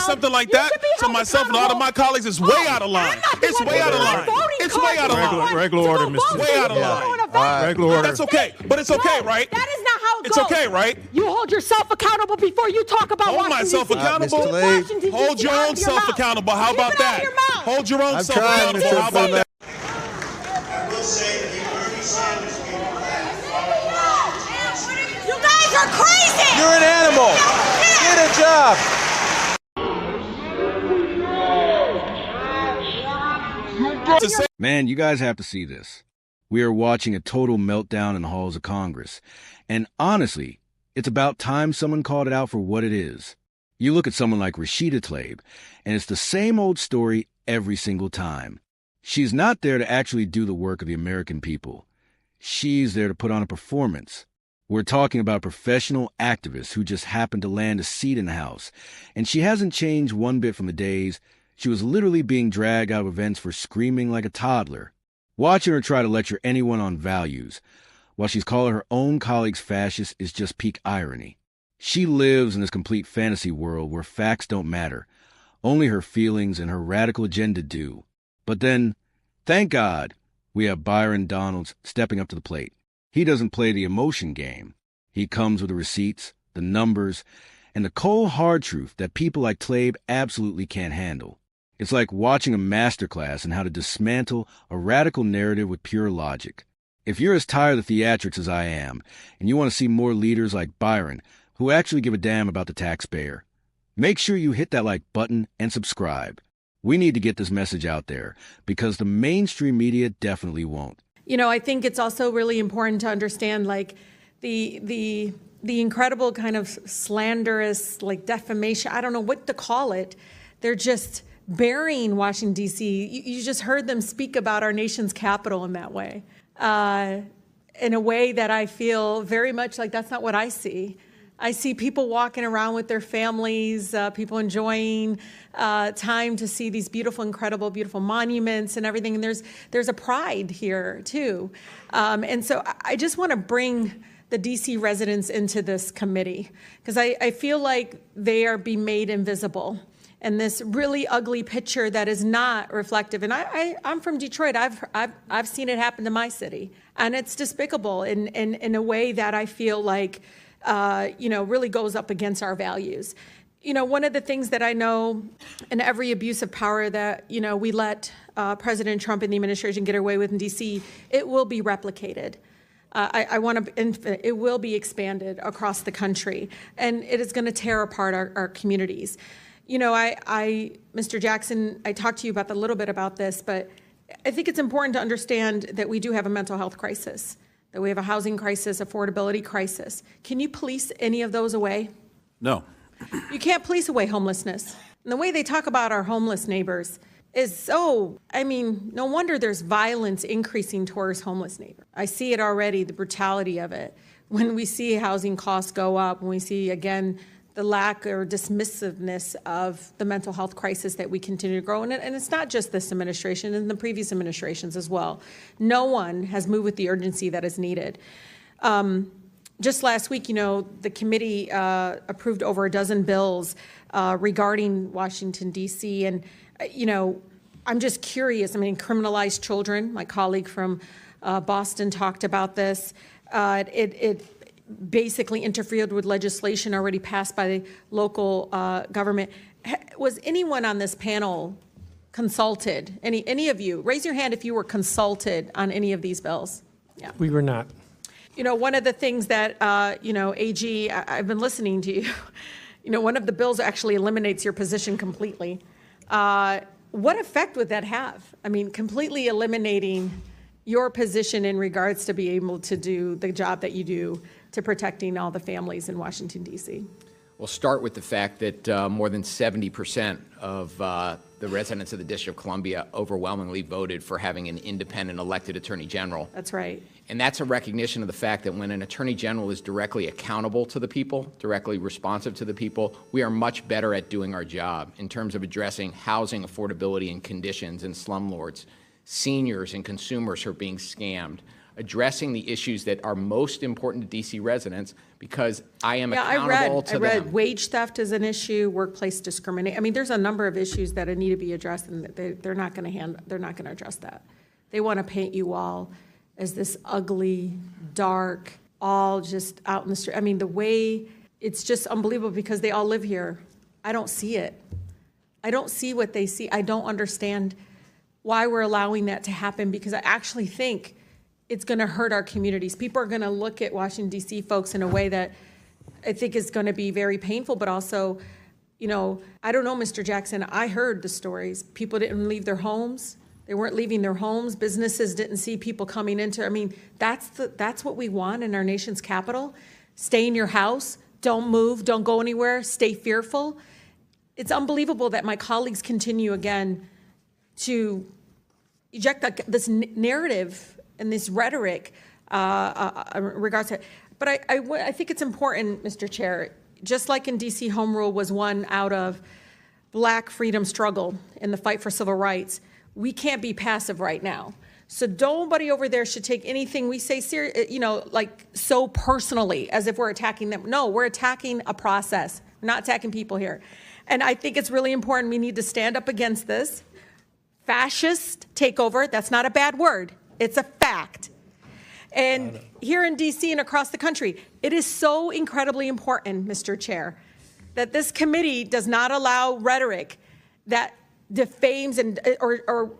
something like that to myself and a lot of my colleagues, it's way out of line. It's way out of line. It's way out of line. Regular order, Mr. Way out of line. Regular order. That's okay, but it's okay, right? That is not how it It's goes. okay, right? You hold yourself accountable before you talk about Hold Washington, myself D.C. accountable. Hold your own self accountable. How about that? Hold your own self accountable. How about that? I will say that Bernie Sanders gave You guys are crazy! You're an animal. Get a job. Man, you guys have to see this. We are watching a total meltdown in the halls of Congress. And honestly, it's about time someone called it out for what it is. You look at someone like Rashida Tlaib, and it's the same old story every single time. She's not there to actually do the work of the American people. She's there to put on a performance. We're talking about a professional activist who just happened to land a seat in the House, and she hasn't changed one bit from the days she was literally being dragged out of events for screaming like a toddler. Watching her try to lecture anyone on values, while she's calling her own colleagues fascist, is just peak irony. She lives in this complete fantasy world where facts don't matter. Only her feelings and her radical agenda do. But then, thank God, we have Byron Donalds stepping up to the plate. He doesn't play the emotion game. He comes with the receipts, the numbers, and the cold hard truth that people like Tlaib absolutely can't handle. It's like watching a masterclass in how to dismantle a radical narrative with pure logic. If you're as tired of the theatrics as I am, and you want to see more leaders like Byron, who actually give a damn about the taxpayer, make sure you hit that like button and subscribe. We need to get this message out there, because the mainstream media definitely won't. You know, I think it's also really important to understand, like, the incredible kind of slanderous, like, defamation. I don't know what to call it. They're just burying Washington, D.C. You just heard them speak about our nation's capital in that way, in a way that I feel very much like that's not what I see. I see people walking around with their families, people enjoying time to see these beautiful, incredible, beautiful monuments and everything. And there's a pride here, too. And so I just want to bring the D.C. residents into this committee, because I feel like they are being made invisible. And this really ugly picture that is not reflective. And I'm from Detroit. I've seen it happen to my city, and it's despicable in a way that I feel like really goes up against our values. You know, one of the things that I know in every abuse of power that we let President Trump and the administration get away with in D.C., it will be replicated. It will be expanded across the country, and it is going to tear apart our communities. You know, Mr. Jackson, I talked to you about a little bit about this, but I think it's important to understand that we do have a mental health crisis, that we have a housing crisis, affordability crisis. Can you police any of those away? No. You can't police away homelessness. And the way they talk about our homeless neighbors is no wonder there's violence increasing towards homeless neighbors. I see it already, the brutality of it. When we see housing costs go up, when we see, again, the lack or dismissiveness of the mental health crisis that we continue to grow. And it's not just this administration, and the previous administrations as well. No one has moved with the urgency that is needed. Just last week, the committee approved over a dozen bills regarding Washington, D.C. And, I'm just curious. Criminalized children. My colleague from Boston talked about this. It basically interfered with legislation already passed by the local government. Was anyone on this panel consulted? Any of you? Raise your hand if you were consulted on any of these bills. Yeah. We were not. One of the things that, AG, I've been listening to you. One of the bills actually eliminates your position completely. What effect would that have? Completely eliminating your position in regards to be able to do the job that you do to protecting all the families in Washington, D.C. We'll start with the fact that more than 70% of the residents of the District of Columbia overwhelmingly voted for having an independent elected attorney general. That's right. And that's a recognition of the fact that when an attorney general is directly accountable to the people, directly responsive to the people, we are much better at doing our job in terms of addressing housing affordability and conditions in slumlords, seniors and consumers who are being scammed, addressing the issues that are most important to D.C. residents, because I am Yeah, accountable to I read them. wage theft is an issue, workplace discrimination. I mean, there's a number of issues that need to be addressed, and they're not going to address that. They want to paint you all as this ugly, dark, all just out in the street. I mean, the way it's just unbelievable because they all live here. I don't see it. I don't see what they see. I don't understand why we're allowing that to happen, because I actually think it's going to hurt our communities. People are going to look at Washington, D.C. folks in a way that I think is going to be very painful, but also, you know, I don't know, Mr. Jackson, I heard the stories. People didn't leave their homes. They weren't leaving their homes. Businesses didn't see people coming into, I mean, that's what we want in our nation's capital. Stay in your house. Don't move. Don't go anywhere. Stay fearful. It's unbelievable that my colleagues continue again to eject this narrative and this rhetoric in regards to it. But I think it's important, Mr. Chair, just like in D.C., home rule was won out of Black freedom struggle in the fight for civil rights, we can't be passive right now. So nobody over there should take anything we say like so personally as if we're attacking them. No, we're attacking a process. We're not attacking people here. And I think it's really important. We need to stand up against this fascist takeover. That's not a bad word. It's a fact. And here in D.C. and across the country, it is so incredibly important, Mr. Chair, that this committee does not allow rhetoric that defames or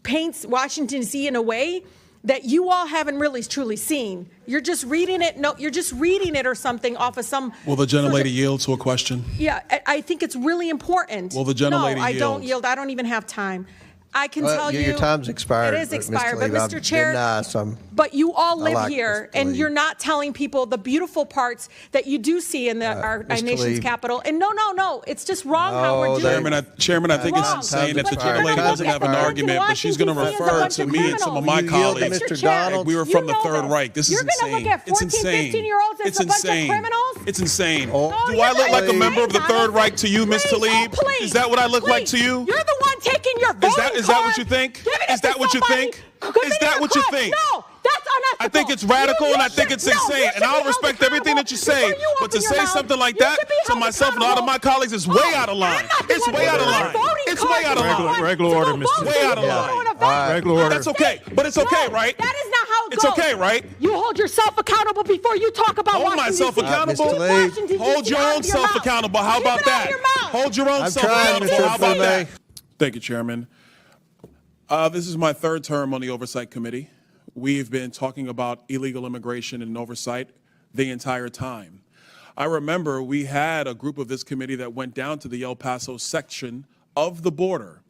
paints Washington, D.C. in a way that you all haven't really truly seen. You're just reading it. No, you're just reading it or something off of some. Will the gentlelady yield to a question? Yeah, I think it's really important. Will the gentlelady yield? No, I don't yield. I don't even have time. I can tell you. Your time's expired. It is expired, but Tlaib, Mr. Chair, nice. but you all live like here, Ms. and Tlaib. you're not telling people the beautiful parts that you do see in our Ms. nation's Tlaib. capital. And no, it's just wrong how we're doing it. Chairman, I think it's Wrong. insane if the But you're gentlelady gonna doesn't look have at an American argument, but she's going to Washington, D.C. refer as a to bunch me of and some of criminals. my You yield to colleagues. Mr. Mr. Chair, Donalds. We were from the you know Third this. Reich. This is You're insane. gonna look at It's 14, insane. 15-year-olds as It's a bunch of insane. criminals? It's insane. Oh, Do I look like a please. member of the Third Reich to you, Ms. Please, Tlaib? please, Is that what I look like to please. you? You're the one taking your voting Is that what card, you think? giving it Is that to what you somebody, think? giving Is it that your what you card. think? No, that's unethical. I think it's radical and I think it's insane. And I'll respect everything that you say. But to say something like that to myself and a lot of my colleagues is way out of line. It's way out of line. It's way out of line. Regular order, Mr. Way out of line. Regular order. That's okay. But it's okay, right? That is not how it It's goes. okay, right? You hold yourself accountable before you talk about Hold Washington, myself D.C. accountable. Mr. Tlaib. Washington, D.C. Hold your out own of your self mouth. accountable. How Keep about it out of that? your mouth. Hold your own I'm self trying, accountable. Mr. How about that? Tlaib. Thank you, Chairman. This is my third term on the Oversight Committee. We've been talking about illegal immigration and oversight the entire time. I remember we had a group of this committee that went down to the El Paso section of the border.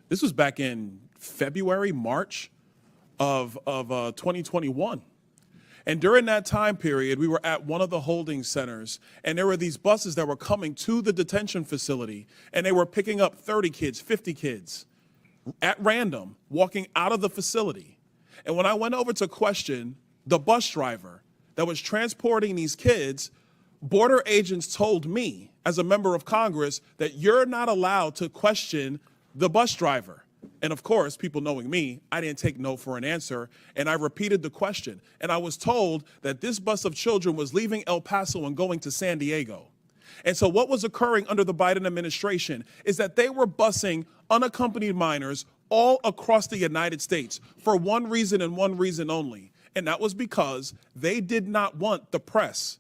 This was back in February, March of 2021. And during that time period, we were at one of the holding centers, and there were these buses that were coming to the detention facility, and they were picking up 30 kids, 50 kids at random, walking out of the facility. And when I went over to question the bus driver that was transporting these kids, border agents told me, as a member of Congress, that you're not allowed to question the bus driver. And of course, people knowing me, I didn't take no for an answer, and I repeated the question. And I was told that this bus of children was leaving El Paso and going to San Diego. And so what was occurring under the Biden administration is that they were busing unaccompanied minors all across the United States for one reason and one reason only. And that was because they did not want the press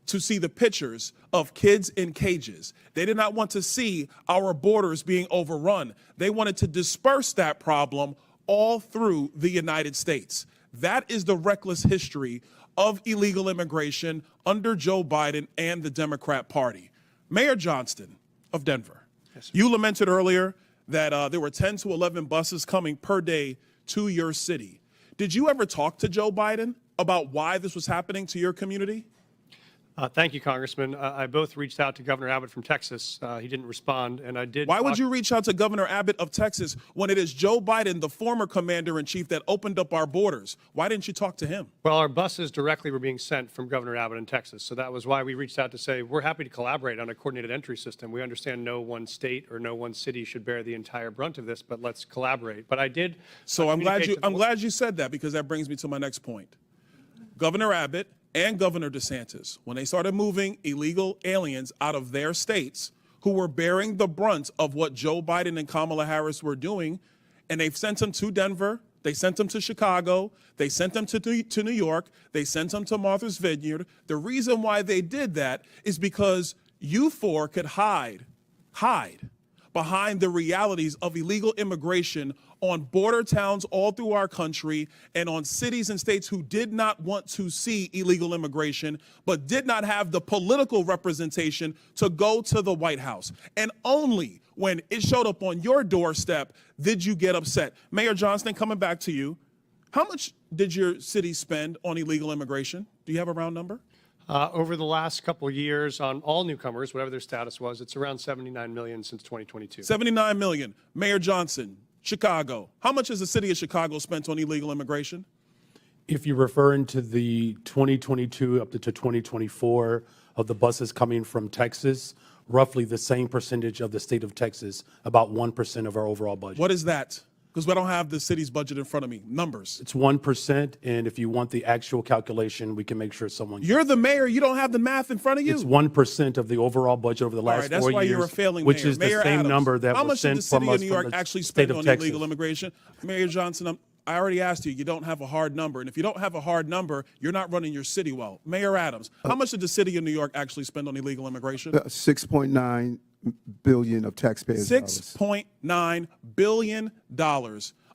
to see the pictures of kids in cages. They did not want to see our borders being overrun. They wanted to disperse that problem all through the United States. That is the reckless history of illegal immigration under Joe Biden and the Democrat Party. Mayor Johnston of Denver, you lamented earlier that there were 10 to 11 buses coming per day to your city. Did you ever talk to Joe Biden about why this was happening to your community? Thank you, Congressman. I both reached out to Governor Abbott from Texas. He didn't respond, and I did. Why would you reach out to Governor Abbott of Texas when it is Joe Biden, the former commander-in-chief, that opened up our borders? Why didn't you talk to him? Well, our buses directly were being sent from Governor Abbott in Texas, so that was why we reached out to say we're happy to collaborate on a coordinated entry system. We understand no one state or no one city should bear the entire brunt of this, but let's collaborate. But I did. So I'm glad you said that, because that brings me to my next point. Governor Abbott and Governor DeSantis, when they started moving illegal aliens out of their states who were bearing the brunt of what Joe Biden and Kamala Harris were doing, and they've sent them to Denver, they sent them to Chicago, they sent them to New York, they sent them to Martha's Vineyard. The reason why they did that is because you four could hide behind the realities of illegal immigration on border towns all through our country and on cities and states who did not want to see illegal immigration, but did not have the political representation to go to the White House. And only when it showed up on your doorstep did you get upset. Mayor Johnston, coming back to you, how much did your city spend on illegal immigration? Do you have a round number? Over the last couple of years on all newcomers, whatever their status was, it's around $79 million since 2022. $79 million. Mayor Johnson, Chicago. How much has the city of Chicago spent on illegal immigration? If you're referring to the 2022 up to 2024 of the buses coming from Texas, roughly the same percentage of the state of Texas, about 1% of our overall budget. What is that? Because I don't have the city's budget in front of me. Numbers. It's 1%, and if you want the actual calculation, we can make sure someone. You're the mayor. You don't have the math in front of you. It's 1% of the overall budget over the last 4 years. That's why you're a failing which mayor. is Mayor the same Adams, number that how was much did sent the city from of us New from York the actually state spend of on Texas. illegal immigration? Mayor Johnson, I already asked you. You don't have a hard number, and if you don't have a hard number, you're not running your city well. Mayor Adams, how much did the city of New York actually spend on illegal immigration? $6.9 billion of taxpayers' dollars. $6.9 billion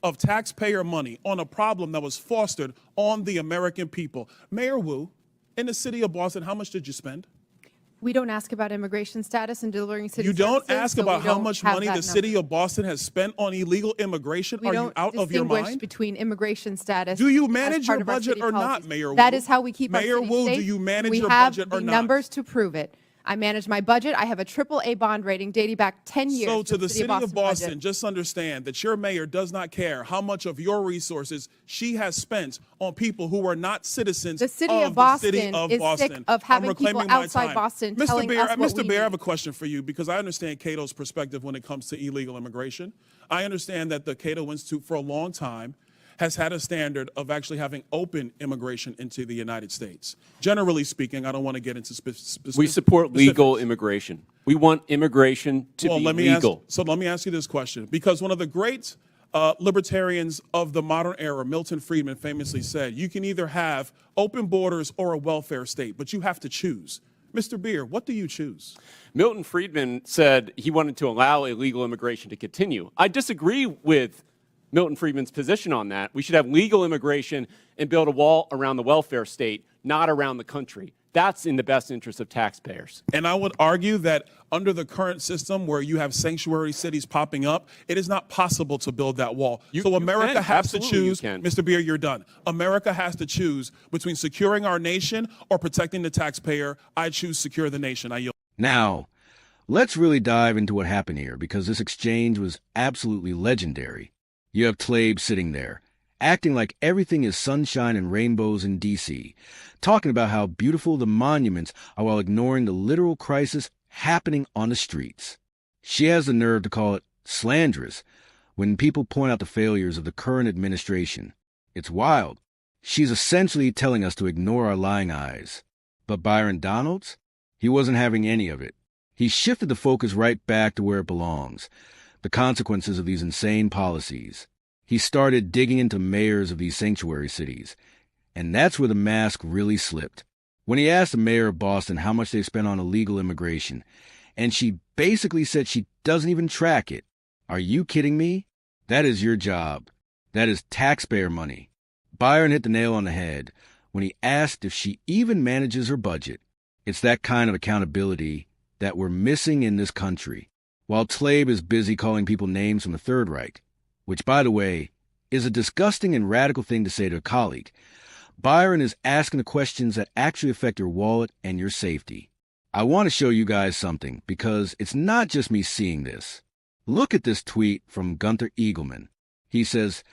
of taxpayer money on a problem that was fostered on the American people. Mayor Wu, in the city of Boston, how much did you spend? We don't ask about immigration status and delivering city You don't services, ask so about we how don't much have money that the city of Boston has spent on illegal immigration? We Are don't you out of your distinguish mind? between immigration status. Do you as manage part your of our budget city or not, policies. Mayor Wu? That is how we keep Mayor our city Wu, safe. do you manage we your have budget the or not? numbers to prove it. I manage my budget. I have a AAA bond rating dating back 10 years. So to the city of Boston, budget. just understand that your mayor does not care how much of your resources she has spent on people who are not citizens The city of of Boston the city of is Boston. sick of having I'm people reclaiming my outside time. Boston Mr. telling Bear, us what Mr. we Bear, I have need. a question for you because I understand Cato's perspective when it comes to illegal immigration. I understand that the Cato Institute for a long time has had a standard of actually having open immigration into the United States. Generally speaking, I don't want to get into specifics. We support legal immigration. We want immigration to be legal. So let me ask you this question, because one of the great libertarians of the modern era, Milton Friedman, famously said, you can either have open borders or a welfare state, but you have to choose. Mr. Beer, what do you choose? Milton Friedman said he wanted to allow illegal immigration to continue. I disagree with Milton Friedman's position on that. We should have legal immigration and build a wall around the welfare state, not around the country. That's in the best interest of taxpayers. And I would argue that under the current system where you have sanctuary cities popping up, it is not possible to build that wall. So America has to choose. Mr. Beer, you're done. America has to choose between securing our nation or protecting the taxpayer. I choose secure the nation. I yield. Now, let's really dive into what happened here, because this exchange was absolutely legendary. You have Tlaib sitting there, acting like everything is sunshine and rainbows in D.C., talking about how beautiful the monuments are while ignoring the literal crisis happening on the streets. She has the nerve to call it slanderous when people point out the failures of the current administration. It's wild. She's essentially telling us to ignore our lying eyes. But Byron Donalds? He wasn't having any of it. He shifted the focus right back to where it belongs, the consequences of these insane policies. He started digging into mayors of these sanctuary cities, and that's where the mask really slipped. When he asked the mayor of Boston how much they spent on illegal immigration, and she basically said she doesn't even track it. Are you kidding me? That is your job. That is taxpayer money. Byron hit the nail on the head when he asked if she even manages her budget. It's that kind of accountability that we're missing in this country. While Tlaib is busy calling people names from the Third Reich, which, by the way, is a disgusting and radical thing to say to a colleague, Byron is asking the questions that actually affect your wallet and your safety. I want to show you guys something because it's not just me seeing this. Look at this tweet from Gunther Eagleman. He says,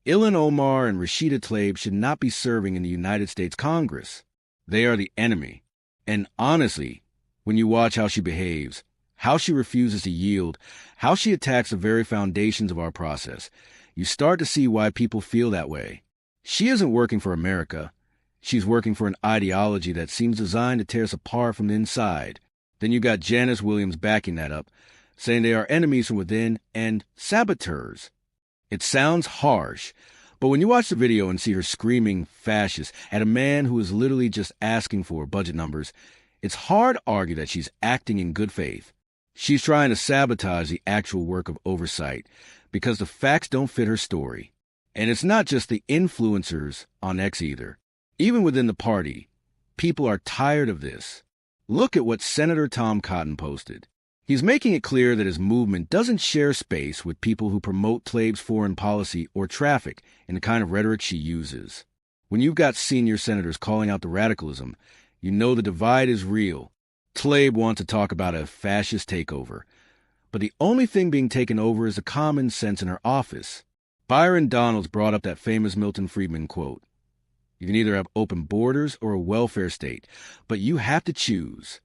Ilhan Omar and Rashida Tlaib should not be serving in the United States Congress. They are the enemy. And honestly, when you watch how she behaves, how she refuses to yield, how she attacks the very foundations of our process, you start to see why people feel that way. She isn't working for America. She's working for an ideology that seems designed to tear us apart from the inside. Then you got Janice Williams backing that up, saying they are enemies from within and saboteurs. It sounds harsh, but when you watch the video and see her screaming fascist at a man who is literally just asking for budget numbers, it's hard to argue that she's acting in good faith. She's trying to sabotage the actual work of oversight because the facts don't fit her story. And it's not just the influencers on X either. Even within the party, people are tired of this. Look at what Senator Tom Cotton posted. He's making it clear that his movement doesn't share space with people who promote Tlaib's foreign policy or traffic in the kind of rhetoric she uses. When you've got senior senators calling out the radicalism, you know the divide is real. Tlaib wants to talk about a fascist takeover, but the only thing being taken over is the common sense in her office. Byron Donalds brought up that famous Milton Friedman quote. You can either have open borders or a welfare state, but you have to choose.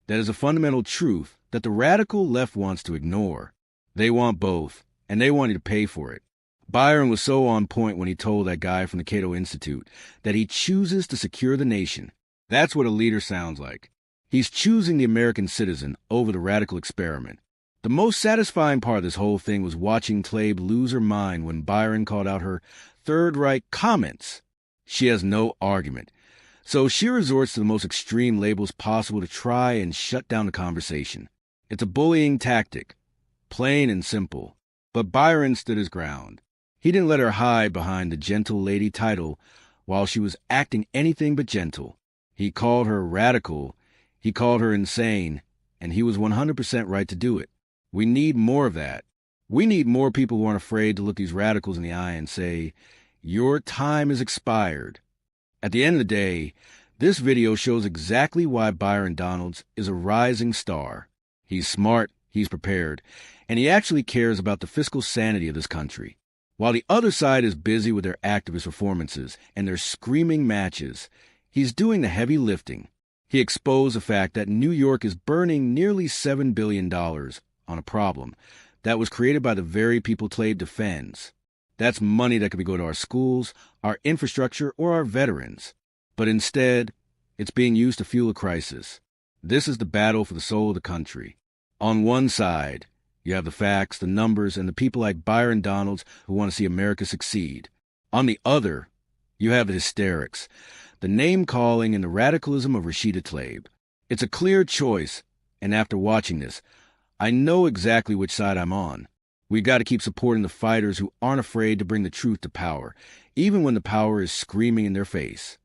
That is a fundamental truth that the radical left wants to ignore. They want both, and they want you to pay for it. Byron was so on point when he told that guy from the Cato Institute that he chooses to secure the nation. That's what a leader sounds like. He's choosing the American citizen over the radical experiment. The most satisfying part of this whole thing was watching Tlaib lose her mind when Byron called out her Third Reich comments. She has no argument, so she resorts to the most extreme labels possible to try and shut down the conversation. It's a bullying tactic, plain and simple. But Byron stood his ground. He didn't let her hide behind the gentle lady title while she was acting anything but gentle. He called her radical, he called her insane, and he was 100% right to do it. We need more of that. We need more people who aren't afraid to look these radicals in the eye and say, your time is expired. At the end of the day, this video shows exactly why Byron Donalds is a rising star. He's smart, he's prepared, and he actually cares about the fiscal sanity of this country. While the other side is busy with their activist performances and their screaming matches, he's doing the heavy lifting. He exposed the fact that New York is burning nearly $7 billion on a problem that was created by the very people Tlaib defends. That's money that could be going to our schools, our infrastructure, or our veterans. But instead, it's being used to fuel a crisis. This is the battle for the soul of the country. On one side, you have the facts, the numbers, and the people like Byron Donalds who want to see America succeed. On the other, you have the hysterics, the name-calling and the radicalism of Rashida Tlaib. It's a clear choice, and after watching this, I know exactly which side I'm on. We've got to keep supporting the fighters who aren't afraid to bring the truth to power, even when the power is screaming in their face.